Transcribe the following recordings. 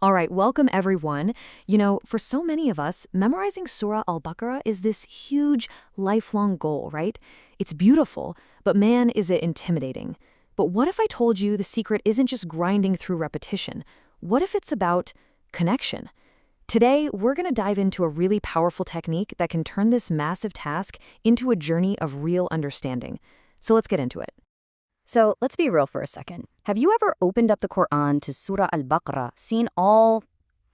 All right, welcome everyone. For so many of us, memorizing Surah Al-Baqarah is this huge, lifelong goal, right? It's beautiful, but man, is it intimidating. But what if I told you the secret isn't just grinding through repetition? What if it's about connection? Today, we're going to dive into a really powerful technique that can turn this massive task into a journey of real understanding. So let's get into it. So let's be real for a second. Have you ever opened up the Quran to Surah Al-Baqarah, seen all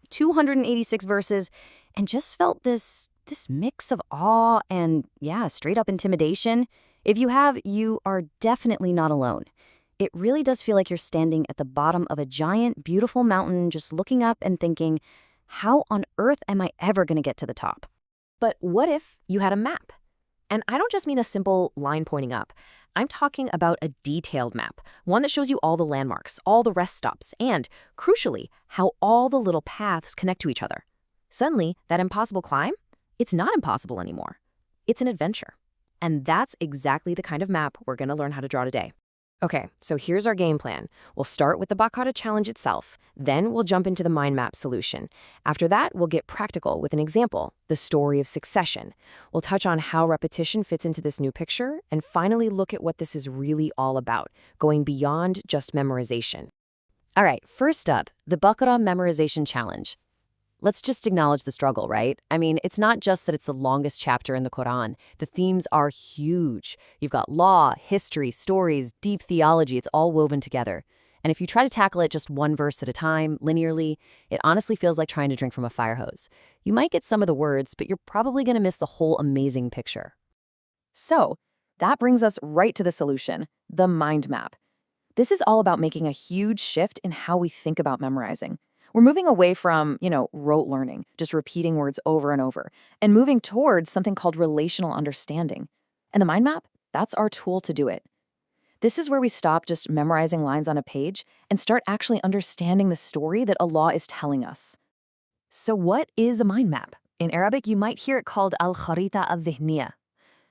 286 verses, and just felt this mix of awe and, straight up intimidation? If you have, you are definitely not alone. It really does feel like you're standing at the bottom of a giant, beautiful mountain, just looking up and thinking, how on earth am I ever going to get to the top? But what if you had a map? And I don't just mean a simple line pointing up. I'm talking about a detailed map, one that shows you all the landmarks, all the rest stops, and, crucially, how all the little paths connect to each other. Suddenly, that impossible climb, it's not impossible anymore. It's an adventure. And that's exactly the kind of map we're going to learn how to draw today. Okay, so here's our game plan. We'll start with the Baqarah challenge itself, then we'll jump into the mind map solution. After that, we'll get practical with an example, the story of succession. We'll touch on how repetition fits into this new picture, and finally look at what this is really all about, going beyond just memorization. All right, first up, the Baqarah memorization challenge. Let's just acknowledge the struggle, right? I mean, it's not just that it's the longest chapter in the Quran. The themes are huge. You've got law, history, stories, deep theology. It's all woven together. And if you try to tackle it just one verse at a time, linearly, it honestly feels like trying to drink from a fire hose. You might get some of the words, but you're probably going to miss the whole amazing picture. So, that brings us right to the solution, the mind map. This is all about making a huge shift in how we think about memorizing. We're moving away from, rote learning, just repeating words over and over, and moving towards something called relational understanding. And the mind map, that's our tool to do it. This is where we stop just memorizing lines on a page and start actually understanding the story that Allah is telling us. So what is a mind map? In Arabic, you might hear it called al-kharita al-dhihniya.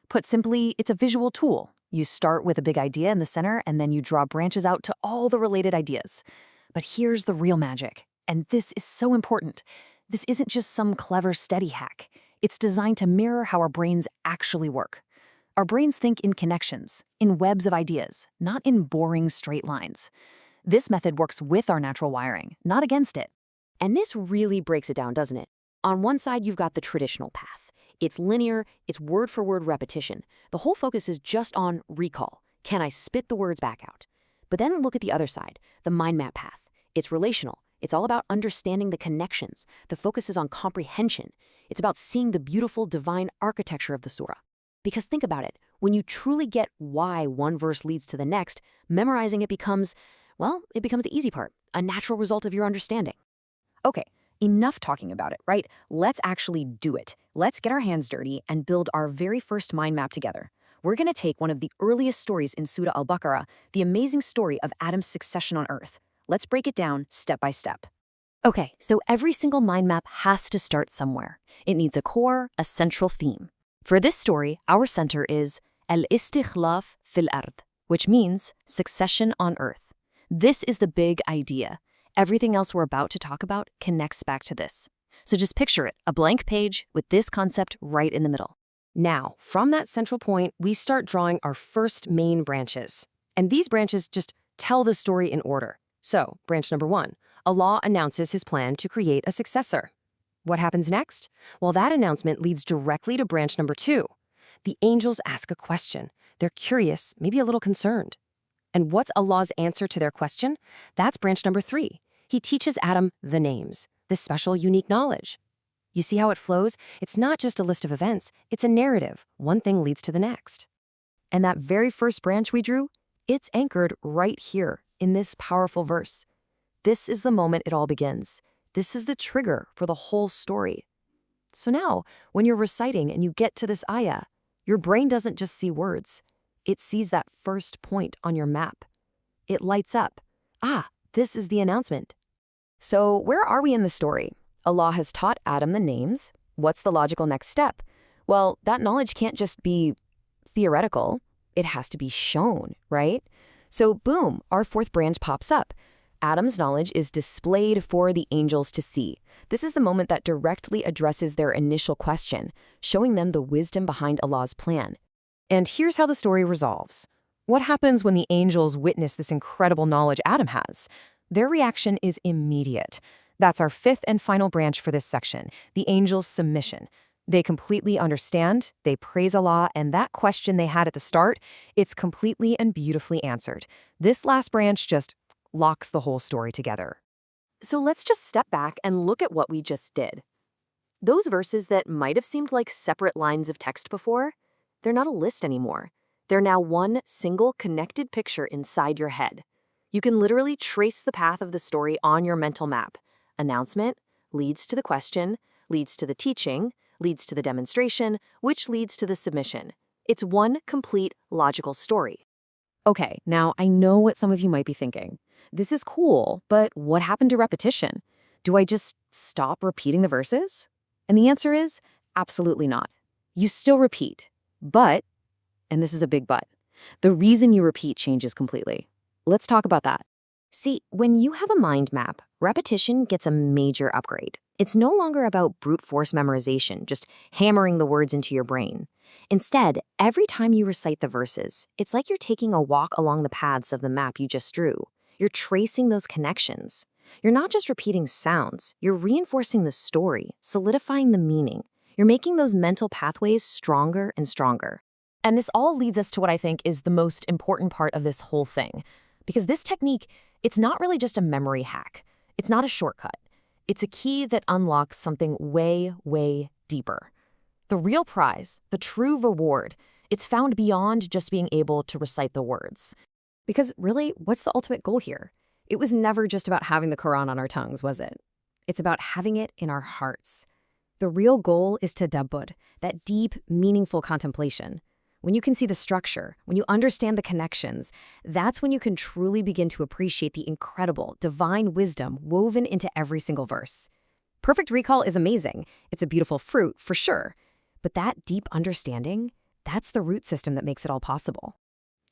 Put simply, it's a visual tool. You start with a big idea in the center, and then you draw branches out to all the related ideas. But here's the real magic. And this is so important. This isn't just some clever study hack. It's designed to mirror how our brains actually work. Our brains think in connections, in webs of ideas, not in boring straight lines. This method works with our natural wiring, not against it. And this really breaks it down, doesn't it? On one side, you've got the traditional path. It's linear, it's word-for-word repetition. The whole focus is just on recall. Can I spit the words back out? But then look at the other side, the mind map path. It's relational. It's all about understanding the connections. The focus is on comprehension. It's about seeing the beautiful divine architecture of the surah. Because think about it, when you truly get why one verse leads to the next, memorizing it becomes the easy part, a natural result of your understanding. Okay, enough talking about it, right? Let's actually do it. Let's get our hands dirty and build our very first mind map together. We're going to take one of the earliest stories in Surah Al-Baqarah, the amazing story of Adam's succession on earth. Let's break it down step by step. Okay, so every single mind map has to start somewhere. It needs a core, a central theme. For this story, our center is al-istikhlaf fil ard, which means succession on earth. This is the big idea. Everything else we're about to talk about connects back to this. So just picture it, a blank page with this concept right in the middle. Now, from that central point, we start drawing our first main branches. And these branches just tell the story in order. So, branch number 1, Allah announces his plan to create a successor. What happens next? Well, that announcement leads directly to branch number 2. The angels ask a question. They're curious, maybe a little concerned. And what's Allah's answer to their question? That's branch number 3. He teaches Adam the names, this special, unique knowledge. You see how it flows? It's not just a list of events, it's a narrative. One thing leads to the next. And that very first branch we drew, it's anchored right here in this powerful verse. This is the moment it all begins. This is the trigger for the whole story. So now, when you're reciting and you get to this ayah, your brain doesn't just see words. It sees that first point on your map. It lights up. This is the announcement. So where are we in the story? Allah has taught Adam the names. What's the logical next step? Well, that knowledge can't just be theoretical. It has to be shown, right? So boom, our fourth branch pops up. Adam's knowledge is displayed for the angels to see. This is the moment that directly addresses their initial question, showing them the wisdom behind Allah's plan. And here's how the story resolves. What happens when the angels witness this incredible knowledge Adam has? Their reaction is immediate. That's our fifth and final branch for this section, the angels' submission. They completely understand, they praise Allah, and that question they had at the start, it's completely and beautifully answered. This last branch just locks the whole story together. So let's just step back and look at what we just did. Those verses that might have seemed like separate lines of text before, they're not a list anymore. They're now one single connected picture inside your head. You can literally trace the path of the story on your mental map. Announcement leads to the question, leads to the teaching, leads to the demonstration, which leads to the submission. It's one complete logical story. Okay, now I know what some of you might be thinking. This is cool, but what happened to repetition? Do I just stop repeating the verses? And the answer is absolutely not. You still repeat, but, and this is a big but, the reason you repeat changes completely. Let's talk about that. See, when you have a mind map, repetition gets a major upgrade. It's no longer about brute force memorization, just hammering the words into your brain. Instead, every time you recite the verses, it's like you're taking a walk along the paths of the map you just drew. You're tracing those connections. You're not just repeating sounds, you're reinforcing the story, solidifying the meaning. You're making those mental pathways stronger and stronger. And this all leads us to what I think is the most important part of this whole thing. Because this technique, it's not really just a memory hack. It's not a shortcut. It's a key that unlocks something way, way deeper. The real prize, the true reward, it's found beyond just being able to recite the words. Because really, what's the ultimate goal here? It was never just about having the Quran on our tongues, was it? It's about having it in our hearts. The real goal is tadabbur, that deep, meaningful contemplation. When you can see the structure, when you understand the connections, that's when you can truly begin to appreciate the incredible, divine wisdom woven into every single verse. Perfect recall is amazing. It's a beautiful fruit, for sure. But that deep understanding, that's the root system that makes it all possible.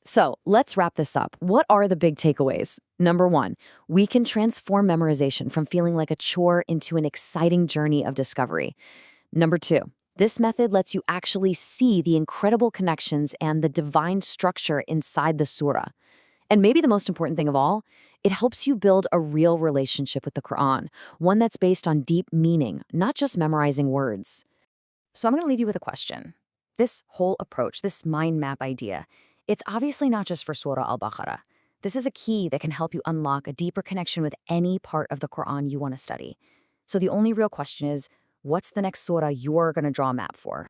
So let's wrap this up. What are the big takeaways? Number one, we can transform memorization from feeling like a chore into an exciting journey of discovery. Number two, this method lets you actually see the incredible connections and the divine structure inside the surah. And maybe the most important thing of all, it helps you build a real relationship with the Quran, one that's based on deep meaning, not just memorizing words. So I'm going to leave you with a question. This whole approach, this mind map idea, it's obviously not just for Surah Al-Baqarah. This is a key that can help you unlock a deeper connection with any part of the Quran you want to study. So the only real question is, what's the next surah you're going to draw a map for?